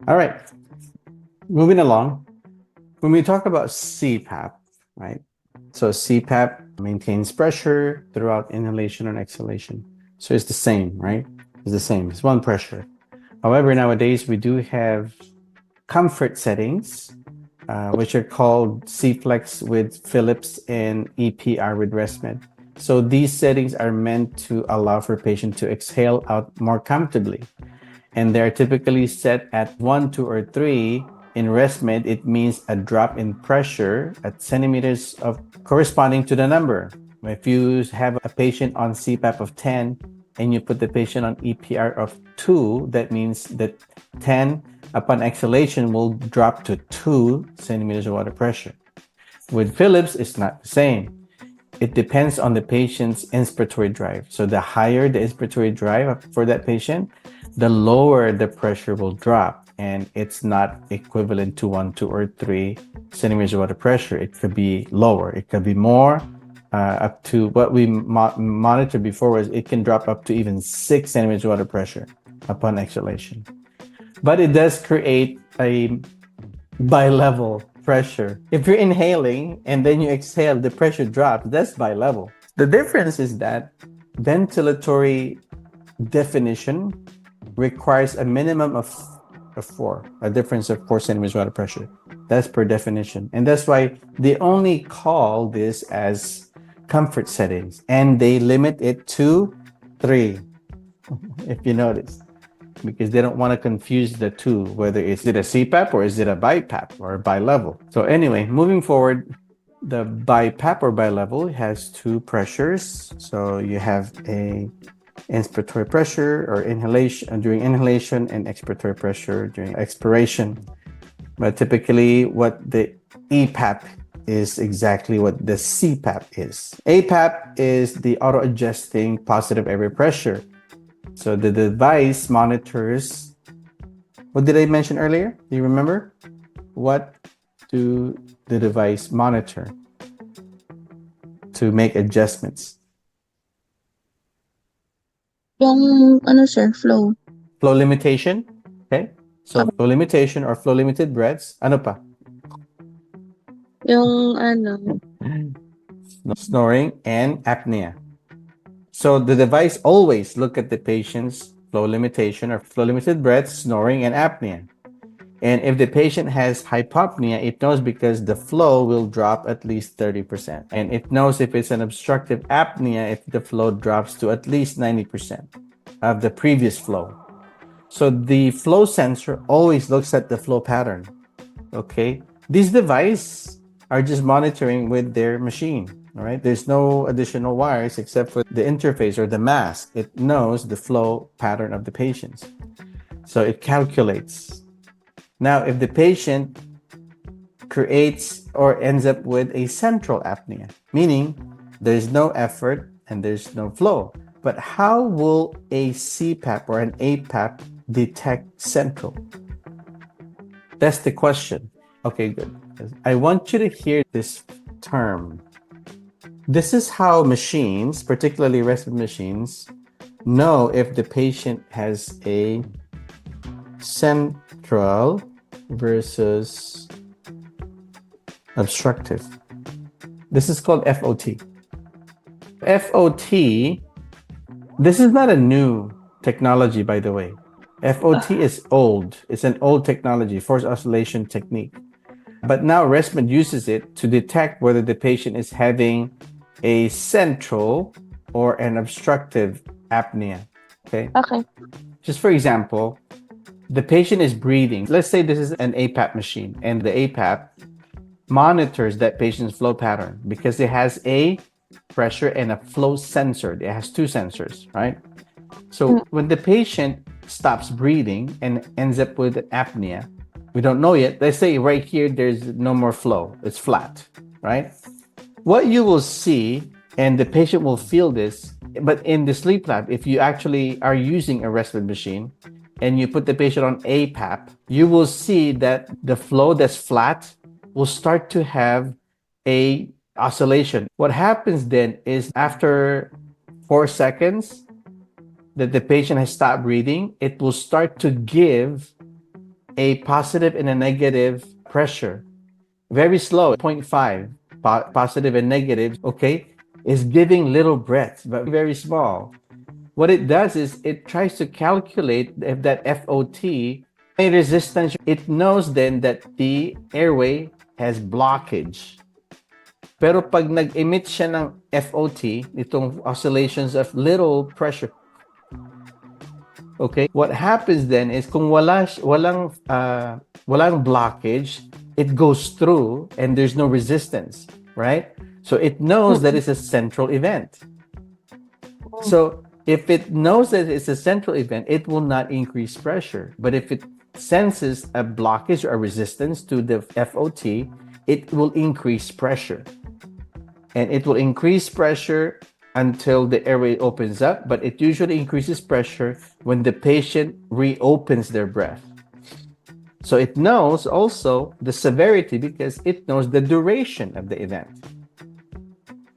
All right, moving along. When we talk about CPAP, right? So CPAP maintains pressure throughout inhalation and exhalation. So it's the same, right? It's the same. It's one pressure. However, nowadays we do have comfort settings, which are called C-Flex with Philips and EPR with ResMed. So these settings are meant to allow for patient to exhale out more comfortably. And they're typically set at 1, 2, or 3. In ResMed, it means a drop in pressure at centimeters of corresponding to the number. If you have a patient on CPAP of 10 and you put the patient on EPR of 2, that means that 10 upon exhalation will drop to 2 centimeters of water pressure. With Philips, it's not the same. It depends on the patient's inspiratory drive. So the higher the inspiratory drive for that patient, the lower the pressure will drop. And it's not equivalent to 1, 2, or 3 centimeters of water pressure. It could be lower. It could be more. Up to what we monitored before was it can drop up to even 6 centimeters of water pressure upon exhalation. But it does create a bilevel pressure. If you're inhaling and then you exhale, the pressure drops. That's bilevel. The difference is that ventilatory definition requires a minimum of 4, a difference of 4 centimeters of water pressure. That's per definition. And that's why they only call this as comfort settings. And they limit it to 3, if you notice, because they don't want to confuse the two, whether it's a CPAP or is it a BiPAP or a bilevel. So anyway, moving forward, the BiPAP or bilevel has 2 pressures. So you have a inspiratory pressure or inhalation during inhalation and expiratory pressure during expiration. But typically what the APAP is exactly what the CPAP is. APAP is the auto-adjusting positive airway pressure. So the device monitors, what did I mention earlier? Do you remember? What do the device monitor to make adjustments? Yung ano sir, flow. Flow limitation. Okay. So flow limitation or flow limited breaths. Ano pa? Yung ano, Snoring and apnea. So the device always look at the patient's flow limitation or flow limited breaths, snoring, and apnea. And if the patient has hypopnea, it knows because the flow will drop at least 30%. And it knows if it's an obstructive apnea, if the flow drops to at least 90% of the previous flow. So the flow sensor always looks at the flow pattern. Okay. These devices are just monitoring with their machine. All right. There's no additional wires except for the interface or the mask. It knows the flow pattern of the patients. So it calculates. Now, if the patient creates or ends up with a central apnea, meaning there's no effort and there's no flow, but how will a CPAP or an APAP detect central? That's the question. Okay, good. I want you to hear this term. This is how machines, particularly ResMed machines, know if the patient has a central versus obstructive. This is called FOT. FOT, this is not a new technology, by the way. FOT is old. It's an old technology, Forced Oscillation Technique. But now ResMed uses it to detect whether the patient is having a central or an obstructive apnea. Okay? okay. Just for example, the patient is breathing. Let's say this is an APAP machine, and the APAP monitors that patient's flow pattern because it has a pressure and a flow sensor. It has 2 sensors, right? So when the patient stops breathing and ends up with an apnea, we don't know yet. Let's say right here, there's no more flow. It's flat, right? What you will see, and the patient will feel this, but in the sleep lab, if you actually are using a ResMed machine and you put the patient on APAP, you will see that the flow that's flat will start to have a oscillation. What happens then is after 4 seconds that the patient has stopped breathing, it will start to give a positive and a negative pressure, very slow, 0.5, positive and negative, okay, is giving little breaths, but very small. What it does is it tries to calculate if that FOT may resistance. It knows then that the airway has blockage. Pero pag nag-emit siya ng FOT, itong oscillations of little pressure, okay, what happens then is kung walang blockage, it goes through and there's no resistance, right? So it knows that it's a central event. So if it knows that it's a central event, it will not increase pressure. But if it senses a blockage or a resistance to the FOT, it will increase pressure. And it will increase pressure until the airway opens up, but it usually increases pressure when the patient reopens their breath. So it knows also the severity because it knows the duration of the event.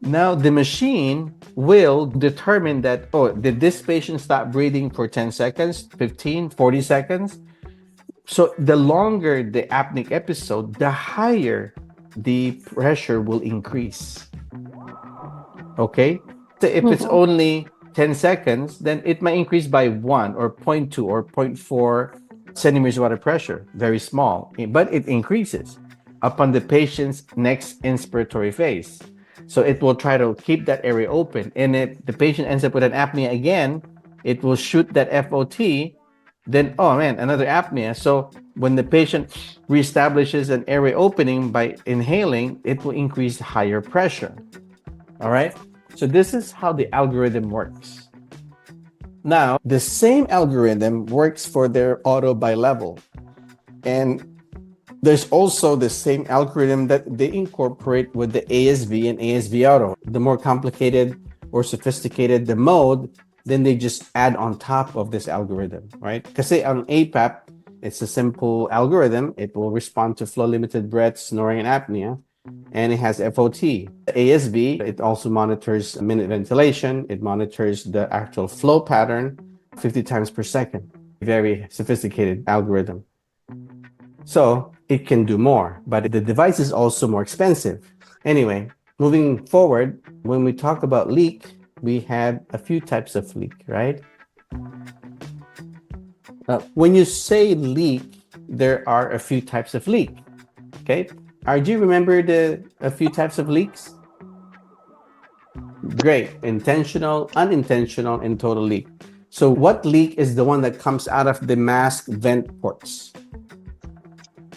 Now the machine will determine that, oh, did this patient stop breathing for 10 seconds, 15, 40 seconds? So the longer the apneic episode, the higher the pressure will increase. Okay? So if it's only 10 seconds, then it might increase by 1 or 0.2 or 0.4 centimeters of water pressure. Very small, but it increases upon the patient's next inspiratory phase. So it will try to keep that area open. And if the patient ends up with an apnea again, it will shoot that FOT. Then, oh man, another apnea. So when the patient reestablishes an airway opening by inhaling, it will increase higher pressure. All right. So this is how the algorithm works. Now, the same algorithm works for their auto bilevel. And there's also the same algorithm that they incorporate with the ASV and ASV auto. The more complicated or sophisticated the mode, then they just add on top of this algorithm, right? Because on APAP, it's a simple algorithm. It will respond to flow limited breath, snoring, and apnea. And it has FOT. ASV, it also monitors minute ventilation. It monitors the actual flow pattern 50 times per second. Very sophisticated algorithm. So it can do more, but the device is also more expensive. Anyway, moving forward, when we talk about leak, we have a few types of leak, right? When you say leak, there are a few types of leak. Okay, RG, remember a few types of leaks? Great, intentional, unintentional, and total leak. So what leak is the one that comes out of the mask vent ports?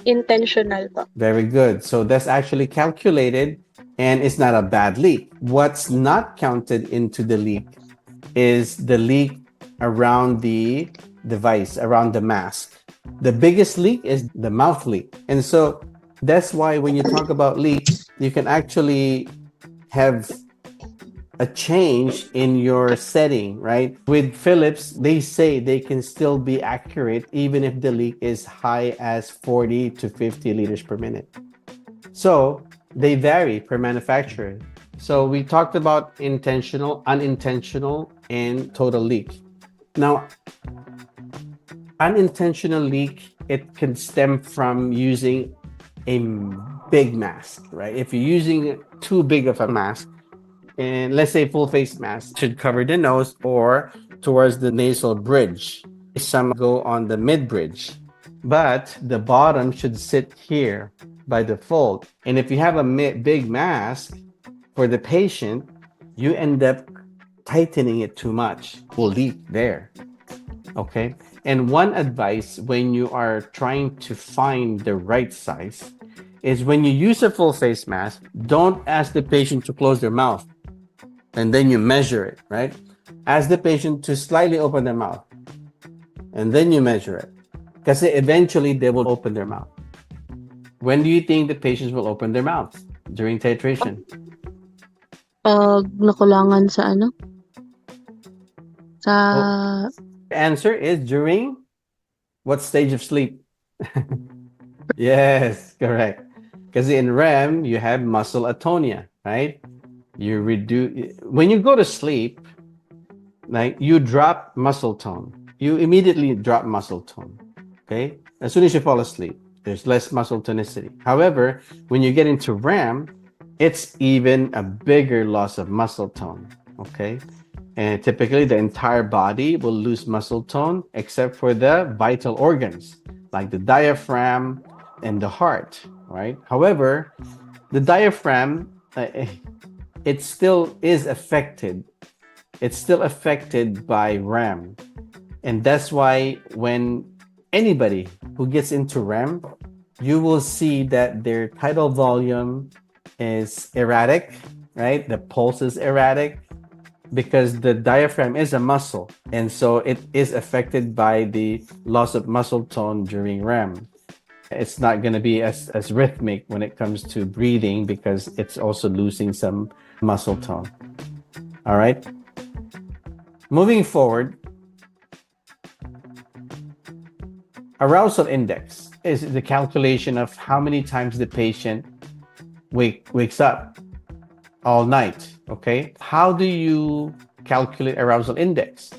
Intentional po. Very good. So that's actually calculated and it's not a bad leak. What's not counted into the leak is the leak around the device, around the mask. The biggest leak is the mouth leak. And so that's why when you talk about leaks, you can actually have a change in your setting, right? With Philips, they say they can still be accurate even if the leak is high as 40 to 50 liters per minute. So they vary per manufacturer. So we talked about intentional, unintentional, and total leak. Now, unintentional leak, it can stem from using a big mask, right? If you're using too big of a mask, and let's say full face mask should cover the nose or towards the nasal bridge. Some go on the mid bridge, but the bottom should sit here by default. And if you have a big mask for the patient, you end up tightening it too much. Will leak there. Okay. And one advice when you are trying to find the right size is when you use a full face mask, don't ask the patient to close their mouth. And then you measure it, right? Ask the patient to slightly open their mouth. And then you measure it. Because eventually they will open their mouth. When do you think the patients will open their mouths? During titration? Pag nakulangan sa ano? Sa... Answer is during what stage of sleep? Yes, correct. Because in REM, you have muscle atonia, right? You reduce when you go to sleep, like you drop muscle tone. You immediately drop muscle tone. Okay. as soon as you fall asleep, there's less muscle tonicity. However, when you get into REM, it's even a bigger loss of muscle tone. Okay. And typically, the entire body will lose muscle tone except for the vital organs like the diaphragm and the heart, right? However, the diaphragm, it still is affected. It's still affected by REM. And that's why when anybody who gets into REM, you will see that their tidal volume is erratic, right? The pulse is erratic because the diaphragm is a muscle. And so it is affected by the loss of muscle tone during REM. It's not going to be as rhythmic when it comes to breathing because it's also losing some muscle tone. All right. Moving forward, arousal index is the calculation of how many times the patient wakes up all night. Okay. How do you calculate arousal index?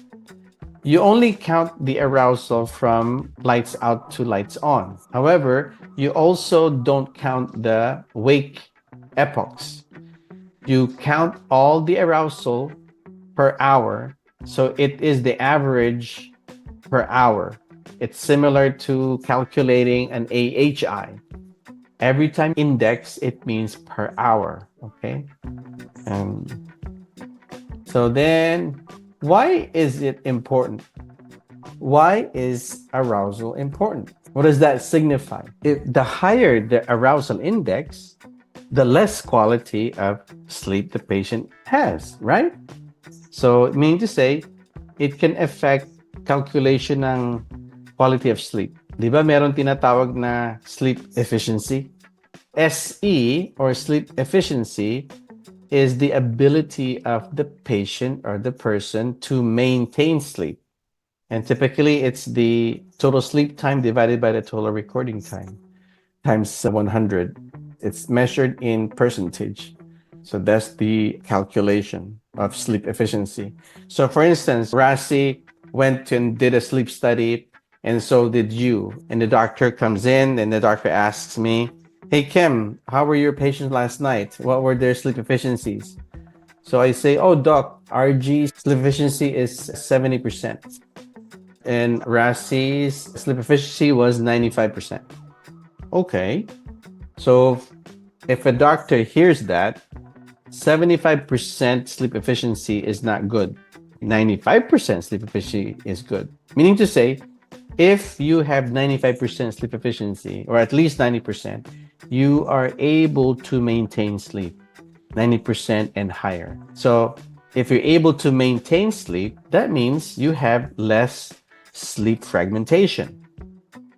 You only count the arousal from lights out to lights on. However, you also don't count the wake epochs. You count all the arousal per hour. So it is the average per hour. It's similar to calculating an AHI. Every time index, it means per hour. Okay. So then, why is it important? Why is arousal important? What does that signify? If the higher the arousal index, the less quality of sleep the patient has, right? So, meaning to say, it can affect calculation ng quality of sleep. Di ba meron tinatawag na sleep efficiency? SE or sleep efficiency is the ability of the patient or the person to maintain sleep. And typically, it's the total sleep time divided by the total recording time times 100. It's measured in percentage. So that's the calculation of sleep efficiency. So for instance, Rasi went and did a sleep study, and so did you. And the doctor comes in and the doctor asks me, "Hey, Kim, how were your patients last night? What were their sleep efficiencies?" So I say, "Oh, doc, RG sleep efficiency is 70%. And Rasi's sleep efficiency was 95%. Okay. So if a doctor hears that, 75% sleep efficiency is not good. 95% sleep efficiency is good. Meaning to say, if you have 95% sleep efficiency, or at least 90%, you are able to maintain sleep 90% and higher. So if you're able to maintain sleep, that means you have less sleep fragmentation.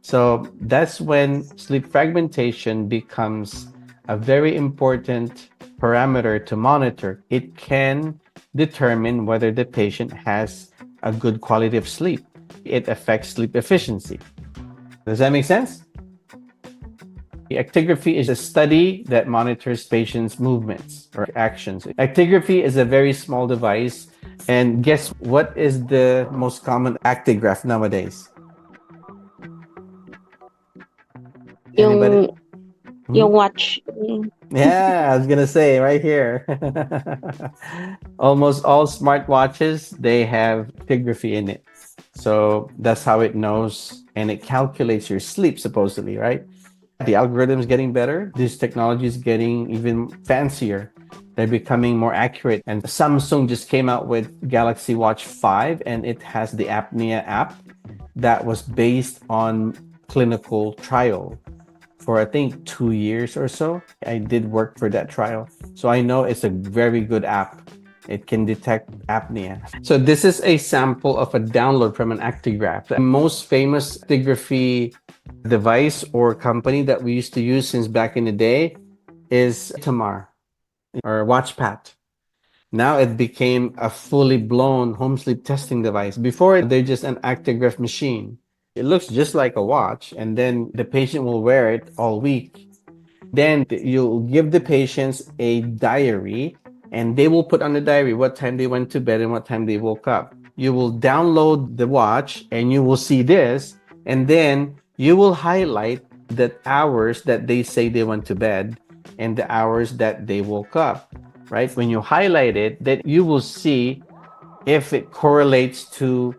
So that's when sleep fragmentation becomes a very important parameter to monitor. It can determine whether the patient has a good quality of sleep. It affects sleep efficiency. Does that make sense? Actigraphy is a study that monitors patients' movements or actions. Actigraphy is a very small device. And guess what is the most common actigraph nowadays? Anybody? Yung, yung watch. Yeah, I was gonna say right here. Almost all smartwatches, they have actigraphy in it. So that's how it knows and it calculates your sleep supposedly, right? The algorithm is getting better. This technology is getting even fancier. They're becoming more accurate. And Samsung just came out with Galaxy Watch 5 and it has the Apnea app that was based on clinical trial for I think 2 years or so. I did work for that trial. So I know it's a very good app. It can detect apnea. So this is a sample of a download from an Actigraph. The most famous actigraphy device or company that we used to use since back in the day is Tamar or WatchPat. Now it became a fully blown home sleep testing device. Before, they're just an Actigraph machine. It looks just like a watch, and then the patient will wear it all week. Then you'll give the patients a diary, and they will put on the diary what time they went to bed and what time they woke up. You will download the watch, and you will see this, and then you will highlight the hours that they say they went to bed and the hours that they woke up, right? When you highlight it, then you will see if it correlates to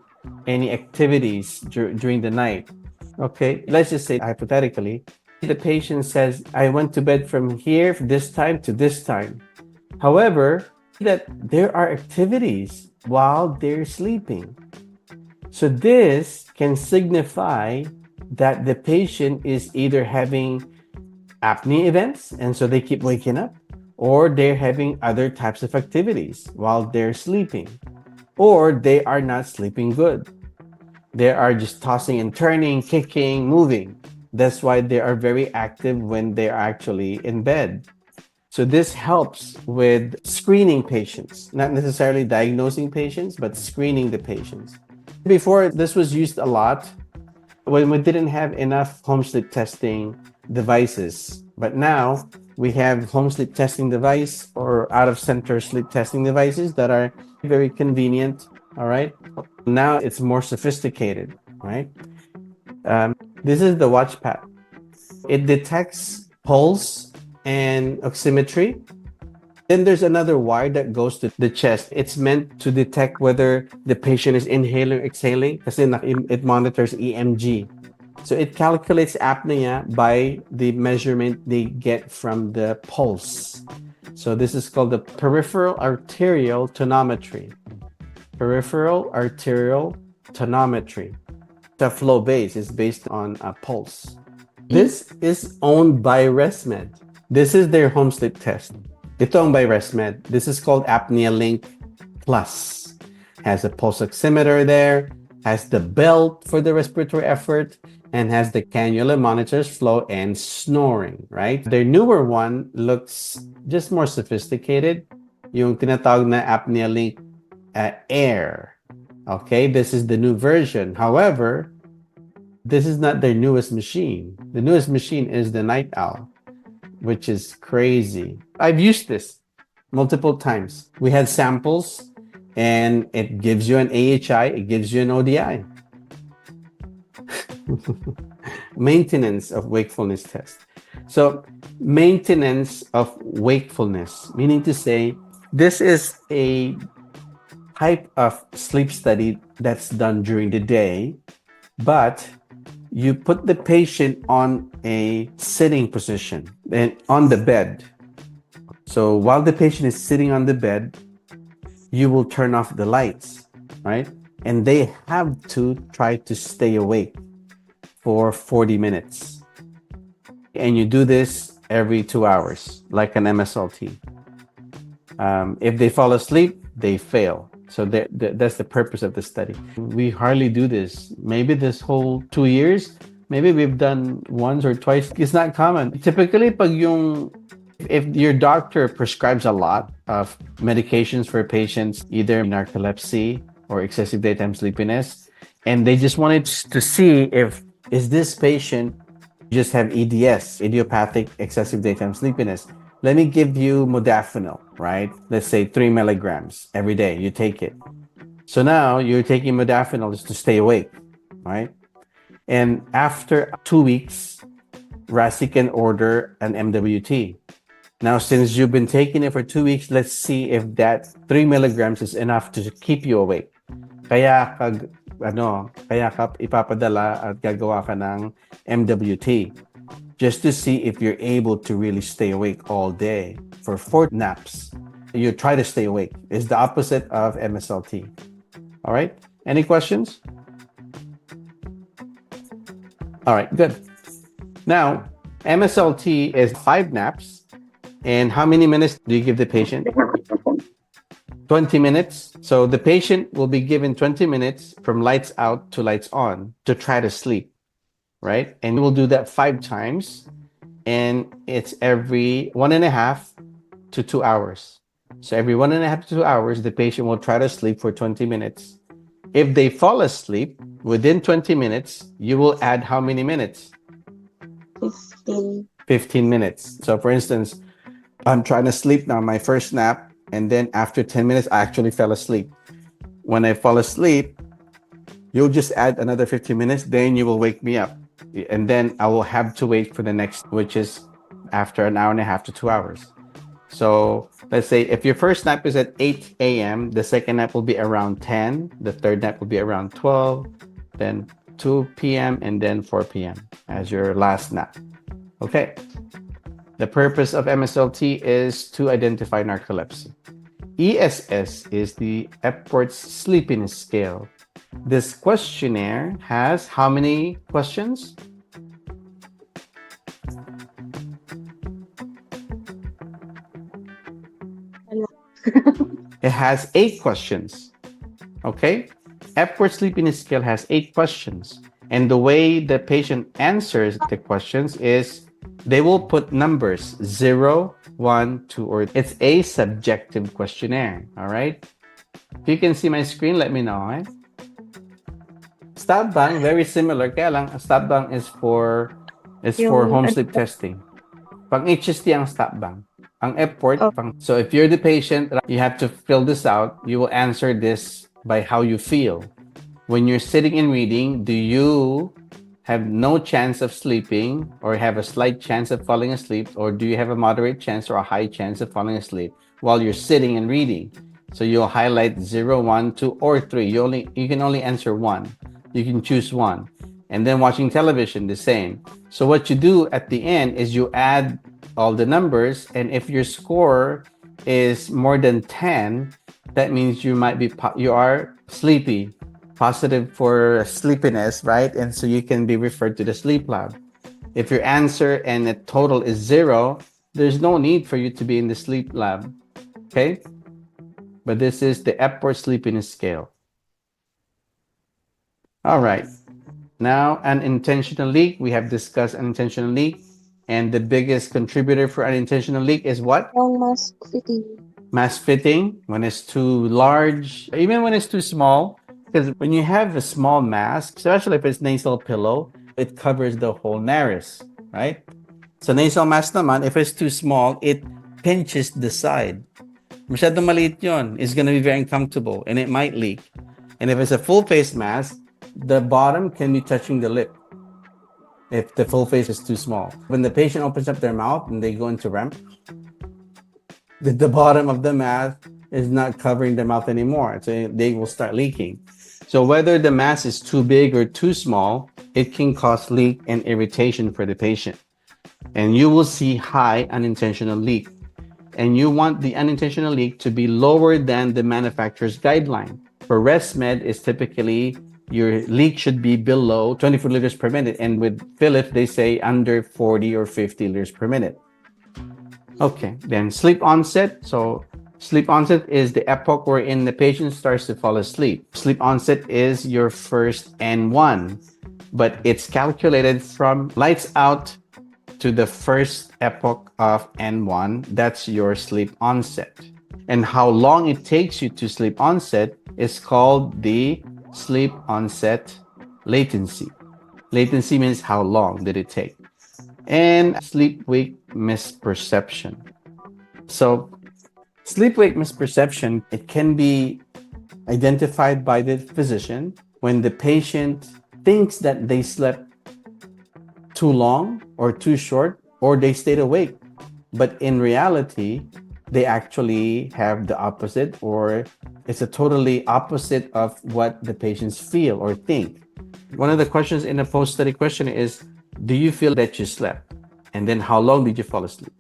any activities during the night. Okay, let's just say hypothetically, the patient says, I went to bed from here, this time to this time. However, that there are activities while they're sleeping. So this can signify that the patient is either having apnea events, and so they keep waking up, or they're having other types of activities while they're sleeping, or they are not sleeping good. They are just tossing and turning, kicking, moving. That's why they are very active when they're actually in bed. So this helps with screening patients, not necessarily diagnosing patients, but screening the patients. Before, this was used a lot when we didn't have enough home sleep testing devices. But now we have home sleep testing device or out of center sleep testing devices that are very convenient. All right. Now it's more sophisticated, right? This is the watch pad. It detects pulse and oximetry. Then there's another wire that goes to the chest. It's meant to detect whether the patient is inhaling or exhaling because it monitors EMG. So it calculates apnea by the measurement they get from the pulse. So this is called the peripheral arterial tonometry. Peripheral arterial tonometry. The flow base is based on a pulse. This is owned by ResMed. This is their home sleep test. Ito ang by ResMed. This is called Apnea Link Plus. Has a pulse oximeter there, has the belt for the respiratory effort, and has the cannula monitors flow and snoring, right? Their newer one looks just more sophisticated. Yung tinatawag na Apnea Link Air. Okay, this is the new version. However, this is not their newest machine. The newest machine is the Night Owl, which is crazy. I've used this multiple times. We had samples and it gives you an AHI, it gives you an ODI. Maintenance of wakefulness test. So maintenance of wakefulness, meaning to say, this is a type of sleep study that's done during the day, but you put the patient on a sitting position and on the bed. So while the patient is sitting on the bed, you will turn off the lights, right? And they have to try to stay awake for 40 minutes. And you do this every 2 hours, like an MSLT. If they fall asleep, they fail. So that's the purpose of the study. We hardly do this. Maybe this whole 2 years, maybe we've done once or twice. It's not common. Typically, if your doctor prescribes a lot of medications for patients, either narcolepsy or excessive daytime sleepiness, and they just wanted to see if is this patient just have EDS, idiopathic excessive daytime sleepiness. Let me give you modafinil, right? Let's say 3 milligrams every day. You take it. So now you're taking modafinil just to stay awake, right? And after 2 weeks, RASI can order an MWT. Now, since you've been taking it for 2 weeks, let's see if that 3 milligrams is enough to keep you awake. Kaya ka ipapadala at gagawa ka ng MWT just to see if you're able to really stay awake all day. For 4 naps, you try to stay awake. It's the opposite of MSLT. All right. Any questions? All right, good. Now, MSLT is 5 naps. And how many minutes do you give the patient? 20 minutes. So the patient will be given 20 minutes from lights out to lights on to try to sleep, right? And we'll do that 5 times. And it's every 1.5 to 2 hours. So every 1.5 to 2 hours, the patient will try to sleep for 20 minutes. If they fall asleep within 20 minutes, you will add how many minutes? 15. 15 minutes. So for instance, I'm trying to sleep now, my first nap, and then after 10 minutes, I actually fell asleep. When I fall asleep, you'll just add another 15 minutes, then you will wake me up. And then I will have to wait for the next, which is after an hour and a half to 2 hours. So let's say if your first nap is at 8 a.m., the second nap will be around 10, the third nap will be around 12, then 2 p.m., and then 4 p.m. as your last nap. Okay. The purpose of MSLT is to identify narcolepsy. ESS is the Epworth Sleepiness Scale. This questionnaire has how many questions? It has 8 questions. Okay? Epworth Sleepiness Scale has 8 questions. And the way the patient answers the questions is they will put numbers 0, 1, 2, or it's a subjective questionnaire. All right? If you can see my screen, let me know. Right? Stab bang, very similar. Kaya lang, stab bang is for home sleep testing. Pang HST ang stab bang. Ang Epworth, so if you're the patient, you have to fill this out. You will answer this by how you feel. When you're sitting and reading, do you have no chance of sleeping or have a slight chance of falling asleep, or do you have a moderate chance or a high chance of falling asleep while you're sitting and reading? So you'll highlight 0, 1, 2, or 3. You can only answer 1. You can choose 1. And then watching television, the same. So what you do at the end is you add all the numbers, and if your score is more than 10, that means you are sleepy, positive for sleepiness, right? And so you can be referred to the sleep lab. If your answer and the total is 0, there's no need for you to be in the sleep lab. Okay? But this is the Epworth Sleepiness Scale. All right. Now, unintentional leak. We have discussed unintentional leak. And the biggest contributor for unintentional leak is what? Mask fitting. Mask fitting, when it's too large, even when it's too small. Because when you have a small mask, especially if it's nasal pillow, it covers the whole nares, right? So nasal mask naman, if it's too small, it pinches the side. Masyadong maliit yun. It's going to be very uncomfortable and it might leak. And if it's a full face mask, the bottom can be touching the lip if the full face is too small. When the patient opens up their mouth and they go into REM, the bottom of the mask is not covering their mouth anymore. So they will start leaking. So whether the mask is too big or too small, it can cause leak and irritation for the patient. And you will see high unintentional leak. And you want the unintentional leak to be lower than the manufacturer's guideline. For ResMed, is typically your leak should be below 24 liters per minute. And with Philips, they say under 40 or 50 liters per minute. Okay, then sleep onset. So sleep onset is the epoch wherein the patient starts to fall asleep. Sleep onset is your first N1, but it's calculated from lights out to the first epoch of N1. That's your sleep onset. And how long it takes you to sleep onset is called the sleep onset latency. Latency means how long did it take. And sleep-wake misperception. So sleep-wake misperception, it can be identified by the physician when the patient thinks that they slept too long or too short, or they stayed awake. But in reality, they actually have the opposite, or it's a totally opposite of what the patients feel or think. One of the questions in the post-study questionnaire is, do you feel that you slept? And then how long did you fall asleep?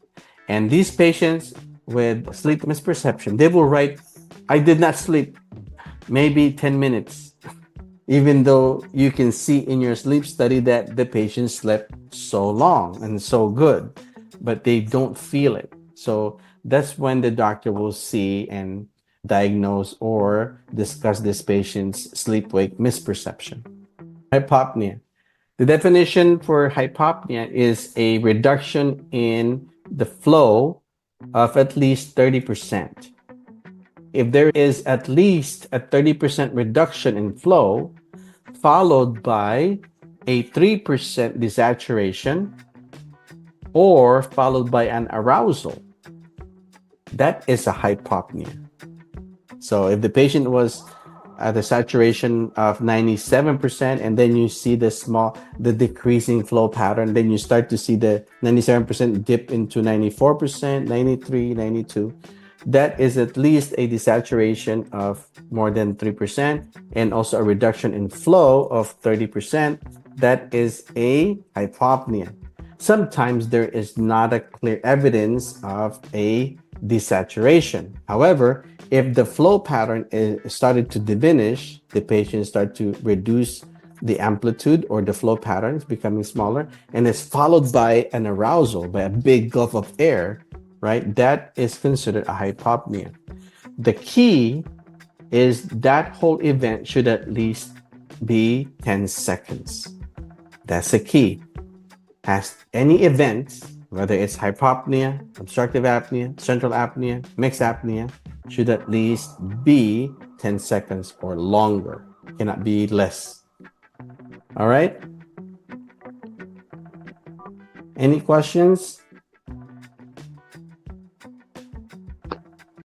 And these patients with sleep misperception, they will write, I did not sleep, maybe 10 minutes. Even though you can see in your sleep study that the patient slept so long and so good, but they don't feel it. So that's when the doctor will see and diagnose or discuss this patient's sleep-wake misperception. Hypopnea. The definition for hypopnea is a reduction in the flow of at least 30%. If there is at least a 30% reduction in flow, followed by a 3% desaturation, or followed by an arousal, that is a hypopnea. So if the patient was at a saturation of 97%, and then you see the decreasing flow pattern. Then you start to see the 97% dip into 94%, 93, 92. That is at least a desaturation of more than 3%, and also a reduction in flow of 30%. That is a hypopnea. Sometimes there is not a clear evidence of a desaturation. However, if the flow pattern is started to diminish, the patient start to reduce the amplitude, or the flow pattern is becoming smaller, and is followed by an arousal, by a big gulp of air, right? That is considered a hypopnea. The key is that whole event should at least be 10 seconds. That's the key. Has any event, whether it's hypopnea, obstructive apnea, central apnea, mixed apnea, should at least be 10 seconds or longer. Cannot be less. All right? Any questions?